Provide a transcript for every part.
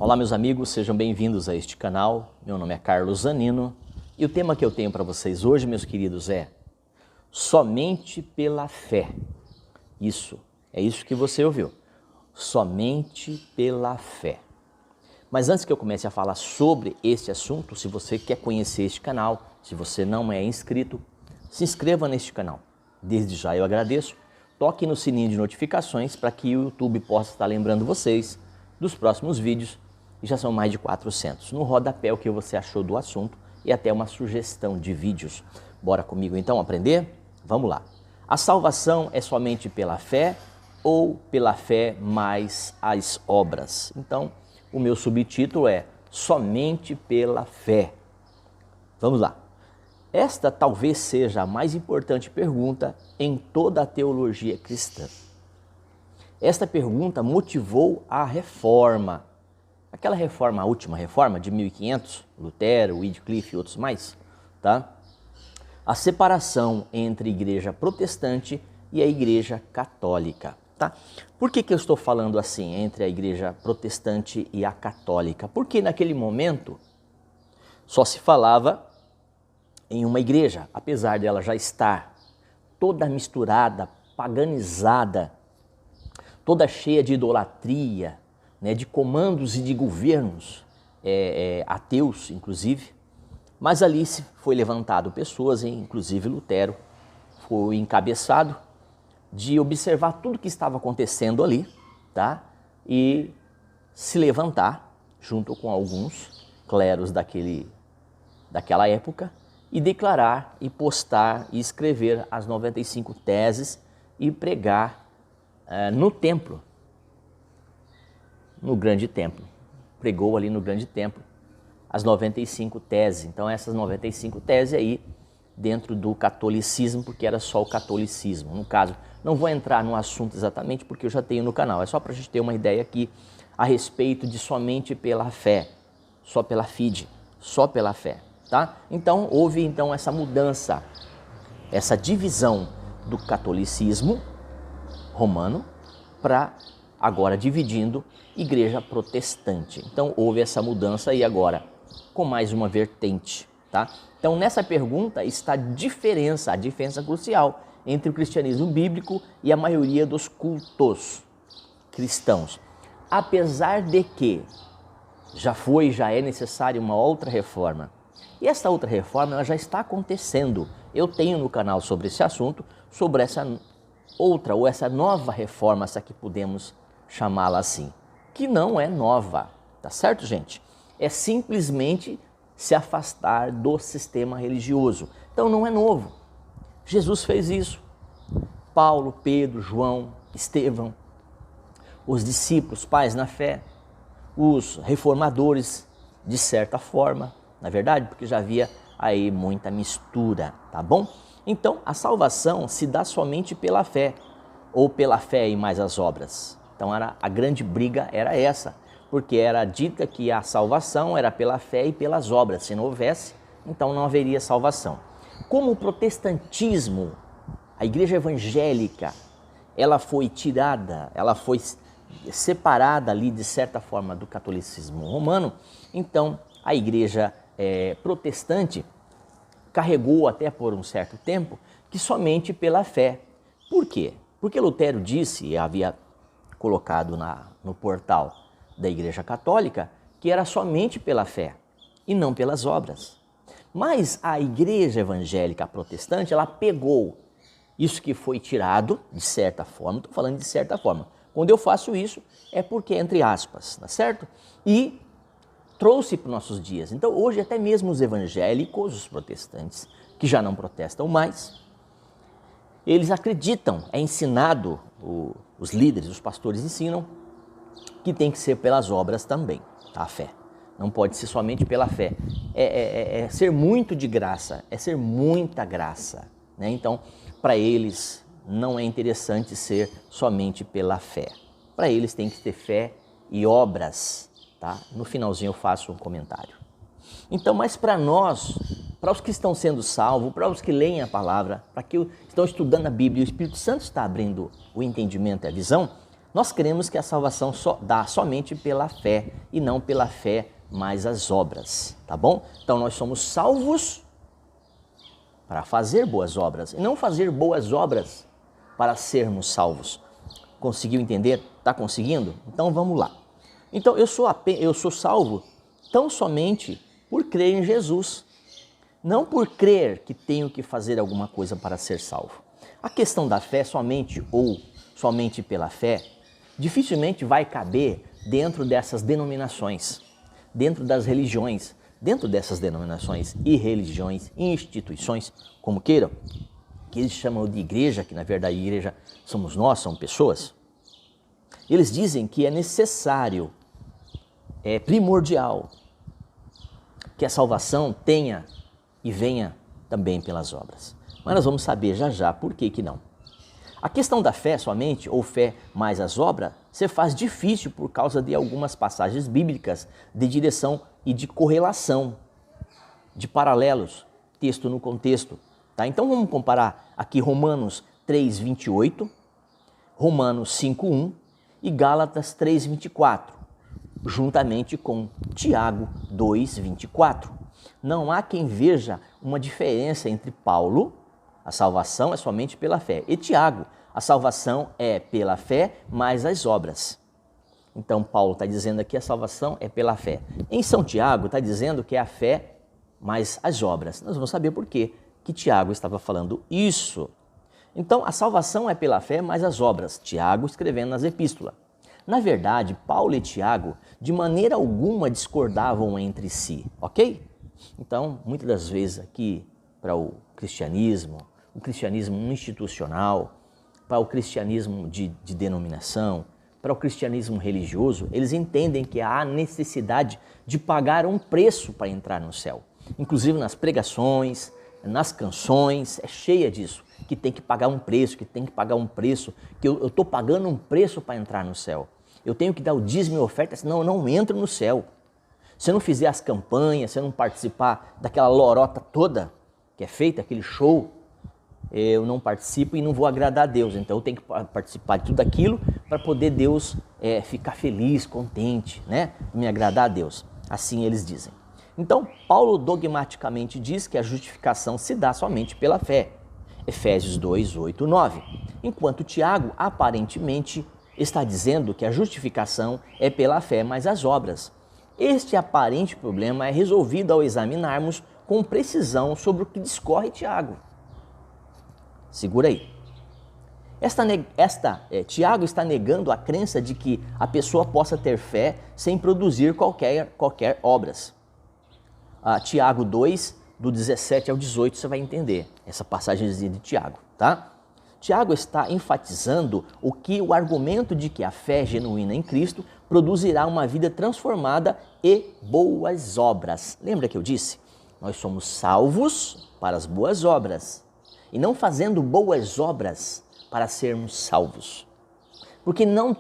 Olá meus amigos, sejam bem-vindos a este canal. Meu nome é Carlos Zanino e o tema que eu tenho para vocês hoje, meus queridos, é somente pela fé. É isso que você ouviu, somente pela fé. Mas antes que eu comece a falar sobre este assunto, se você quer conhecer este canal, se você não é inscrito, se inscreva neste canal. Desde já eu agradeço. Toque no sininho de notificações para que o YouTube possa estar lembrando vocês dos próximos vídeos. E já são mais de 400. No rodapé, o que você achou do assunto e até uma sugestão de vídeos. Bora comigo então aprender? Vamos lá. A salvação é somente pela fé ou pela fé mais as obras? Então, o meu subtítulo é somente pela fé. Vamos lá. Esta talvez seja a mais importante pergunta em toda a teologia cristã. Esta pergunta motivou a reforma. Aquela reforma, a última reforma de 1500, Lutero, Wycliffe e outros mais, tá? A separação entre a igreja protestante e a igreja católica, tá? Por que eu estou falando assim, entre a igreja protestante e a católica? Porque naquele momento só se falava em uma igreja, apesar dela já estar toda misturada, paganizada, toda cheia de idolatria, né, de comandos e de governos ateus, inclusive, mas ali se foi levantado pessoas, inclusive Lutero foi encabeçado de observar tudo que estava acontecendo ali, tá? E se levantar junto com alguns clérigos daquela época e declarar e postar e escrever as 95 teses e pregar no templo. No grande templo, pregou ali no grande templo as 95 teses. Então essas 95 teses aí dentro do catolicismo, porque era só o catolicismo. No caso, não vou entrar no assunto exatamente porque eu já tenho no canal, é só para a gente ter uma ideia aqui a respeito de somente pela fé, só pela fide, só pela fé, tá? Então houve então essa mudança, essa divisão do catolicismo romano para agora dividindo igreja protestante. Então houve essa mudança e agora com mais uma vertente, tá? Então nessa pergunta está a diferença crucial entre o cristianismo bíblico e a maioria dos cultos cristãos. Apesar de que já é necessária uma outra reforma. E essa outra reforma ela já está acontecendo. Eu tenho no canal sobre esse assunto, sobre essa outra ou essa nova reforma, essa que podemos chamá-la assim, que não é nova, tá certo, gente? É simplesmente se afastar do sistema religioso. Então não é novo. Jesus fez isso. Paulo, Pedro, João, Estevão, os discípulos, pais na fé, os reformadores, de certa forma, na verdade, porque já havia aí muita mistura, tá bom? Então a salvação se dá somente pela fé, ou pela fé e mais as obras. Então a grande briga era essa, porque era dita que a salvação era pela fé e pelas obras. Se não houvesse, então não haveria salvação. Como o protestantismo, a igreja evangélica, ela foi tirada, ela foi separada ali de certa forma do catolicismo romano, então a igreja protestante carregou até por um certo tempo que somente pela fé. Por quê? Porque Lutero disse, e havia colocado no portal da Igreja Católica, que era somente pela fé e não pelas obras. Mas a Igreja Evangélica Protestante, ela pegou isso que foi tirado, de certa forma, estou falando de certa forma. Quando eu faço isso, é porque, entre aspas, tá certo? E trouxe para os nossos dias. Então, hoje, até mesmo os evangélicos, os protestantes, que já não protestam mais, eles acreditam, é ensinado, os líderes, os pastores ensinam, que tem que ser pelas obras também, tá? A fé. Não pode ser somente pela fé. É ser muito de graça, é ser muita graça, né? Então, para eles, não é interessante ser somente pela fé. Para eles tem que ter fé e obras, tá? No finalzinho eu faço um comentário. Então, mas para nós, para os que estão sendo salvos, para os que leem a palavra, para que estão estudando a Bíblia, o Espírito Santo está abrindo o entendimento e a visão, Nós cremos que a salvação só dá somente pela fé e não pela fé mais as obras, tá bom? Então nós somos salvos para fazer boas obras e não fazer boas obras para sermos salvos. Conseguiu entender? Está conseguindo? Então vamos lá. Então eu sou salvo tão somente por crer em Jesus, não por crer que tenho que fazer alguma coisa para ser salvo. A questão da fé somente ou somente pela fé dificilmente vai caber dentro dessas denominações, dentro das religiões, dentro dessas denominações e religiões, instituições, como queiram, que eles chamam de igreja, que na verdade a igreja somos nós, são pessoas. Eles dizem que é necessário, é primordial, que a salvação tenha e venha também pelas obras. Mas nós vamos saber já já por que não. A questão da fé somente, ou fé mais as obras, se faz difícil por causa de algumas passagens bíblicas de direção e de correlação, de paralelos, texto no contexto. Tá? Então vamos comparar aqui Romanos 3:28, Romanos 5:1 e Gálatas 3:24, juntamente com Tiago 2:24. Não há quem veja uma diferença entre Paulo, a salvação é somente pela fé, e Tiago, a salvação é pela fé mais as obras. Então Paulo está dizendo aqui a salvação é pela fé. Em São Tiago está dizendo que é a fé mais as obras. Nós vamos saber por quê que Tiago estava falando isso. Então a salvação é pela fé mais as obras. Tiago escrevendo nas epístolas. Na verdade, Paulo e Tiago de maneira alguma discordavam entre si, ok? Então, muitas das vezes aqui para o cristianismo institucional, para o cristianismo de denominação, para o cristianismo religioso, eles entendem que há necessidade de pagar um preço para entrar no céu. Inclusive nas pregações, nas canções, é cheia disso, que tem que pagar um preço, que eu estou pagando um preço para entrar no céu. Eu tenho que dar o dízimo e oferta, senão eu não entro no céu. Se eu não fizer as campanhas, se eu não participar daquela lorota toda que é feita, aquele show, eu não participo e não vou agradar a Deus. Então eu tenho que participar de tudo aquilo para poder Deus ficar feliz, contente, né? Me agradar a Deus. Assim eles dizem. Então Paulo dogmaticamente diz que a justificação se dá somente pela fé. Efésios 2, 8, 9. Enquanto Tiago aparentemente está dizendo que a justificação é pela fé mais as obras. Este aparente problema é resolvido ao examinarmos com precisão sobre o que discorre Tiago. Segura aí. Tiago está negando a crença de que a pessoa possa ter fé sem produzir qualquer obras. Tiago 2, do 17 ao 18, você vai entender essa passagem de Tiago, tá? Tiago está enfatizando o argumento de que a fé genuína em Cristo produzirá uma vida transformada e boas obras. Lembra que eu disse? Nós somos salvos para as boas obras e não fazendo boas obras para sermos salvos. Porque não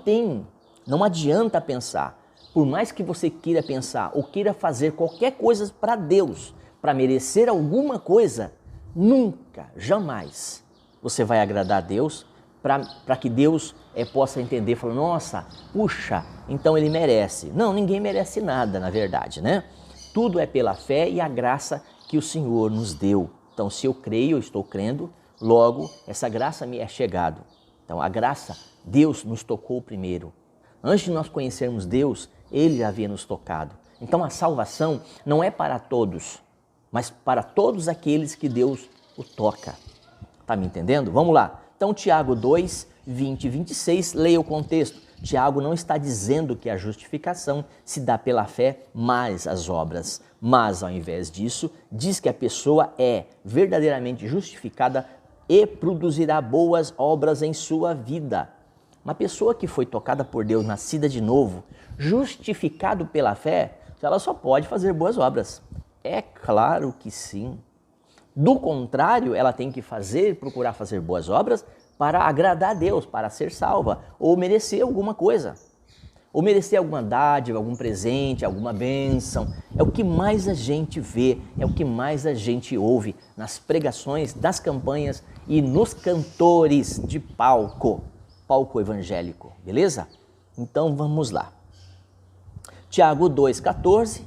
adianta pensar, por mais que você queira pensar ou queira fazer qualquer coisa para Deus, para merecer alguma coisa, nunca, jamais você vai agradar a Deus para que Deus possa entender, falar, nossa, puxa, então ele merece. Não, ninguém merece nada, na verdade, né? Tudo é pela fé e a graça que o Senhor nos deu. Então, se eu creio, eu estou crendo, logo, essa graça me é chegado. Então, a graça, Deus nos tocou primeiro. Antes de nós conhecermos Deus, Ele já havia nos tocado. Então, a salvação não é para todos, mas para todos aqueles que Deus o toca. Está me entendendo? Vamos lá. Então, Tiago 2, 20 e 26, leia o contexto. Tiago não está dizendo que a justificação se dá pela fé mais as obras, mas, ao invés disso, diz que a pessoa é verdadeiramente justificada e produzirá boas obras em sua vida. Uma pessoa que foi tocada por Deus, nascida de novo, justificado pela fé, ela só pode fazer boas obras. É claro que sim. Do contrário, ela tem que procurar fazer boas obras para agradar a Deus, para ser salva, ou merecer alguma coisa, ou merecer alguma dádiva, algum presente, alguma bênção. É o que mais a gente vê, é o que mais a gente ouve nas pregações, das campanhas e nos cantores de palco. palco evangélico, beleza? Então vamos lá. Tiago 2,14,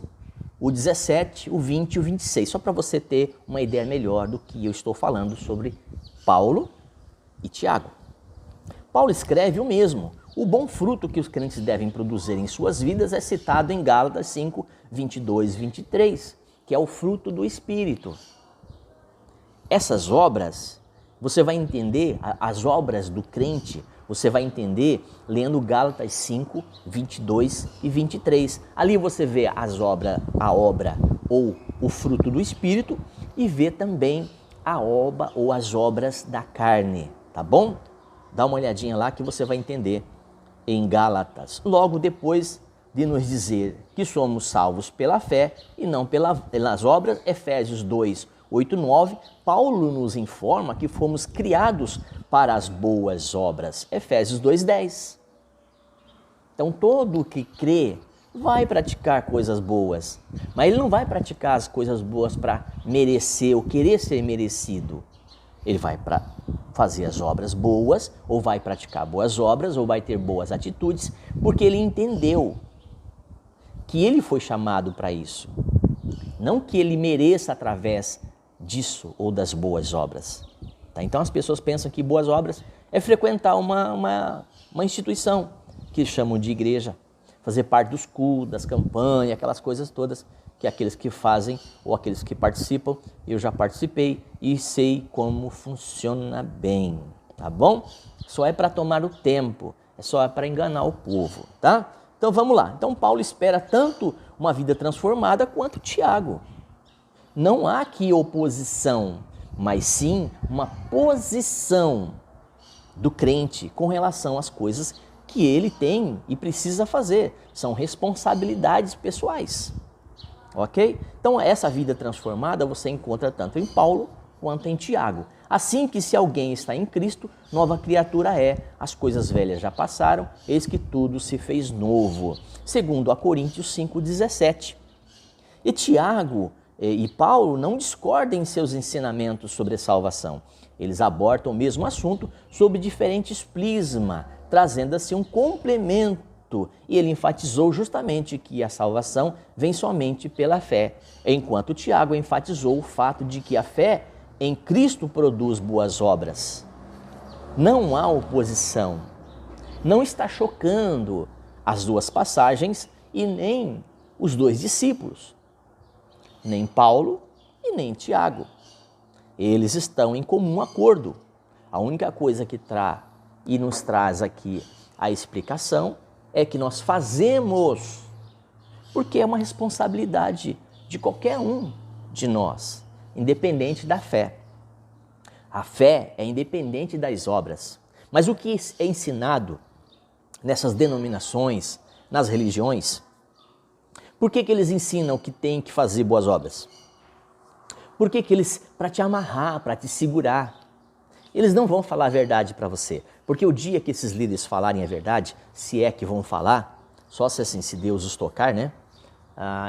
o 17, o 20 e o 26, só para você ter uma ideia melhor do que eu estou falando sobre Paulo e Tiago. Paulo escreve o mesmo. O bom fruto que os crentes devem produzir em suas vidas é citado em Gálatas 5, 22 e 23, que é o fruto do Espírito. Essas obras, você vai entender, as obras do crente, você vai entender lendo Gálatas 5, 22 e 23. Ali você vê a obra ou o fruto do Espírito e vê também a obra ou as obras da carne, tá bom? Dá uma olhadinha lá que você vai entender em Gálatas. Logo depois de nos dizer que somos salvos pela fé e não pelas obras, Efésios 2, 8, 9, Paulo nos informa que fomos criados para as boas obras. Efésios 2, 10. Então todo que crê vai praticar coisas boas, mas ele não vai praticar as coisas boas para merecer ou querer ser merecido. Ele vai para fazer as obras boas, ou vai praticar boas obras, ou vai ter boas atitudes, porque ele entendeu que ele foi chamado para isso. Não que ele mereça através disso ou das boas obras. Tá? Então as pessoas pensam que boas obras é frequentar uma instituição que chamam de igreja, fazer parte dos cultos, das campanhas, aquelas coisas todas que aqueles que fazem ou aqueles que participam, eu já participei e sei como funciona bem, tá bom? Só é para tomar o tempo, é só para enganar o povo, tá? Então vamos lá. Então Paulo espera tanto uma vida transformada quanto Tiago. Não há aqui oposição, mas sim uma posição do crente com relação às coisas que ele tem e precisa fazer. São responsabilidades pessoais. Ok? Então essa vida transformada você encontra tanto em Paulo quanto em Tiago. Assim que se alguém está em Cristo, nova criatura é, as coisas velhas já passaram, eis que tudo se fez novo. Segundo a Coríntios 5,17. E Tiago e Paulo não discordam em seus ensinamentos sobre salvação. Eles abordam o mesmo assunto sob diferentes prismas, trazendo assim um complemento. E ele enfatizou justamente que a salvação vem somente pela fé, enquanto Tiago enfatizou o fato de que a fé em Cristo produz boas obras. Não há oposição. Não está chocando as duas passagens e nem os dois discípulos, nem Paulo e nem Tiago. Eles estão em comum acordo. A única coisa que nos traz aqui a explicação é que nós fazemos, porque é uma responsabilidade de qualquer um de nós, independente da fé. A fé é independente das obras. Mas o que é ensinado nessas denominações, nas religiões, por que eles ensinam que tem que fazer boas obras? Por que eles, para te amarrar, para te segurar? Eles não vão falar a verdade para você, porque o dia que esses líderes falarem a verdade, se é que vão falar, só se assim, se Deus os tocar, né?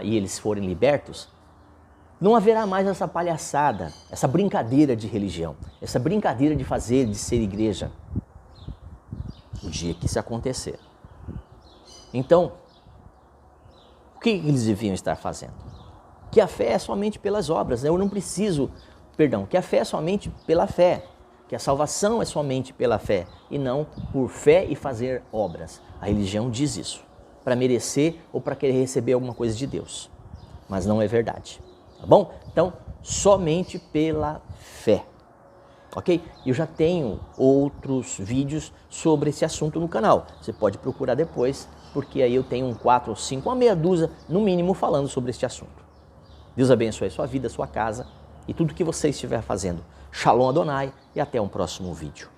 E eles forem libertos, não haverá mais essa palhaçada, essa brincadeira de religião, essa brincadeira de fazer, de ser igreja. O dia que isso acontecer. Então, o que eles deviam estar fazendo? Que a fé é somente pelas obras, né? Que a fé é somente pela fé. Que a salvação é somente pela fé e não por fé e fazer obras. A religião diz isso, para merecer ou para querer receber alguma coisa de Deus. Mas não é verdade, tá bom? Então, somente pela fé, ok? Eu já tenho outros vídeos sobre esse assunto no canal. Você pode procurar depois, porque aí eu tenho 4 ou 5, uma meia dúzia, no mínimo, falando sobre este assunto. Deus abençoe a sua vida, a sua casa e tudo que você estiver fazendo. Shalom Adonai e até um próximo vídeo.